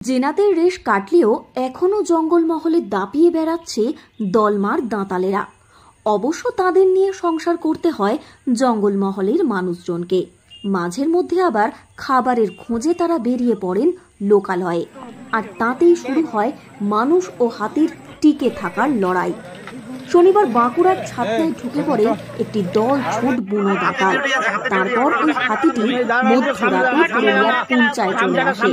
জেনাতের রেশ কাটলেও এখনো জঙ্গলমহলে দাপিয়ে বেড়াচ্ছে দলমার দাঁতালেরা। অবশ্য তাদের নিয়ে সংসার করতে হয় জঙ্গলমহলের মানুষজনকে। মাঝের মধ্যে আবার খাবারের খোঁজে তারা বেরিয়ে পড়েন লোকালয়ে, আর তাতেই শুরু হয় মানুষ ও হাতির টিকে থাকার লড়াই। শনিবার বাঁকুড়ার ছাতনায় ঢুকে পড়ে একটি দল ছোট বুনো দাঁতাল। তারপর ওই হাতিটি মধ্যরাতে পুরুলিয়ার পুঞ্চায় চলে আসে।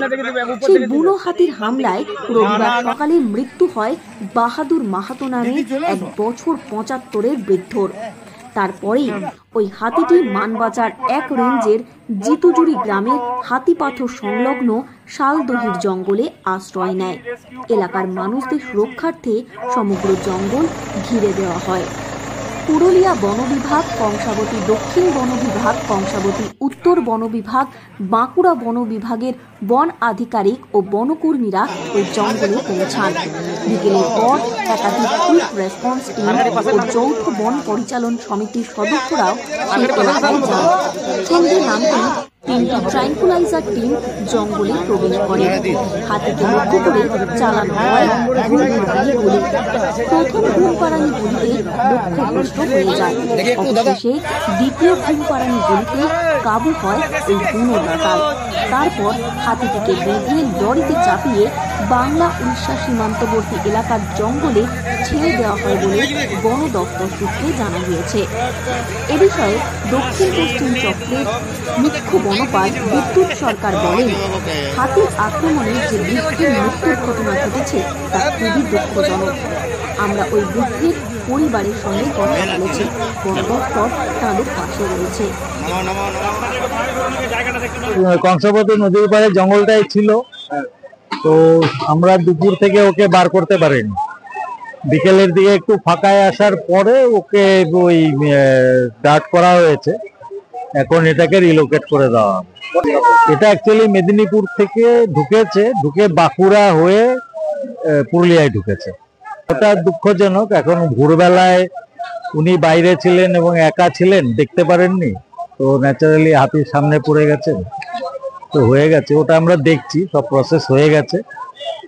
সেই বুনো হাতির হামলায় রবিবার সকালে মৃত্যু হয় বাহাদুর মাহাতো নামে 1 বছর 75-এর বৃদ্ধর। তারপরেই ওই হাতিটি মানবাজার 1 রেঞ্জের জিতুজুরি গ্রামের হাতিপাথর সংলগ্ন শালদহির জঙ্গলে আশ্রয় নেয়। এলাকার মানুষদের সুরক্ষার্থে সমগ্র জঙ্গল ঘিরে দেওয়া হয়। পুরুলিয়া বন বিভাগ, কংসাবতী দক্ষিণ বন বিভাগ, কংসাবতী উত্তর বন বিভাগ, বাঁকুড়া বন বিভাগের বন আধিকারিক ও বনকর্মীরা ওই জঙ্গলে পৌঁছান। বিকেলের পর একাধিক কুইক রেসপন্স টিম ও যৌথ বন পরিচালন সমিতির সদস্যরাও সেই এলাকায় যান। সন্ধ্যে নামতেই 3টি ট্রাঙ্কুলাইজার টিম জঙ্গলে প্রবেশ করে। হাতিকে লক্ষ্য করে চালানো হয় ঘুমপাড়ানি গুলি। প্রথম ঘুমপাড়ানি গুলিতে লক্ষ্যভ্রষ্ট হয়ে যায়। অবশেষে দ্বিতীয় ঘুমপাড়ানি গুলিতে কাবু হয় ওই বুনো দাঁতাল। তারপর হাতিটিকে বেঁধে লরিতে চাপিয়ে বাংলা উড়িষ্যা সীমান্তবর্তী এলাকার জঙ্গলে ছেড়ে দেওয়া হয় বলে বন দপ্তর সূত্রে জানা গিয়েছে। এ বিষয়ে দক্ষিণ পশ্চিম চক্রের মুখ্য বনপাল বিদ্যুৎ সরকার বলেন, হাতির আক্রমণে যে বৃদ্ধের মৃত্যুর ঘটনা ঘটেছে তা খুবই দুঃখজনক। আমরা ওই বৃদ্ধের পরিবারের সঙ্গে কথা বলেছি। বন দপ্তর তাদের পাশে রয়েছে। কংসাবতী নদীর পাড়ে জঙ্গলটাই ছিল, তো আমরা দুপুর থেকে ওকে বার করতে পারিনি। বিকেলের দিকে একটু ফাঁকায় আসার পরে ওকে ওই ডাট করা হয়েছে। এখন এটাকে রিলোকেট করে দেওয়া হবে। এটা অ্যাকচুয়ালি মেদিনীপুর থেকে ঢুকে বাঁকুড়া হয়ে পুরুলিয়ায় ঢুকেছে। ওটা দুঃখজনক। এখন ভোরবেলায় উনি বাইরে ছিলেন এবং একা ছিলেন, দেখতে পারেননি, তো ন্যাচারালি হাতির সামনে পড়ে গেছেন। তো হয়ে গেছে, ওটা আমরা দেখছি, সব প্রসেস হয়ে গেছে।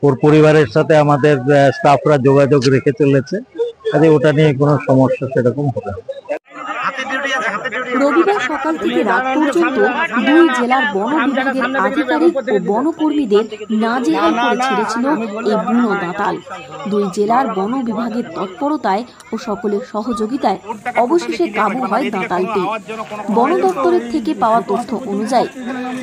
ওর পরিবারের সাথে আমাদের স্টাফরা যোগাযোগ রেখে চলেছে, কাজে ওটা নিয়ে কোনো সমস্যা সেরকম হবে না। রবিবার সকাল থেকে রাত পর্যন্ত 2 জেলার বন বিভাগের আধিকারিক ও বনকর্মীদের নাজেহাল করে ছেড়েছিল এই বুনো দাঁতাল। 2 জেলার বন বিভাগের তৎপরতায় ও সকলের সহযোগিতায় অবশেষে কাবু হয় দাঁতালটি। বন দপ্তরের থেকে পাওয়া তথ্য অনুযায়ী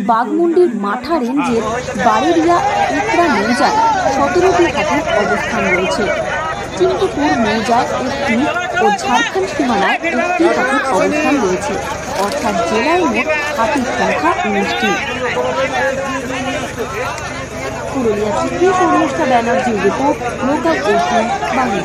বাগমুন্ডির মাঠা রেঞ্জের বারেরিয়া একরা মৌজায় 17টি হাতির অবস্থান রয়েছে। চিন্তুপুর মৌজায় 1টি ও ঝাড়খণ্ড সীমানায় 1টি হাতির অবস্থান রয়েছে। অর্থাৎ জেলায় মোট হাতির সংখ্যা 19টি। পুরুলিয়া থেকে শর্মিষ্ঠা ব্যানার্জির রিপোর্ট, লোকাল 18 বাংলা।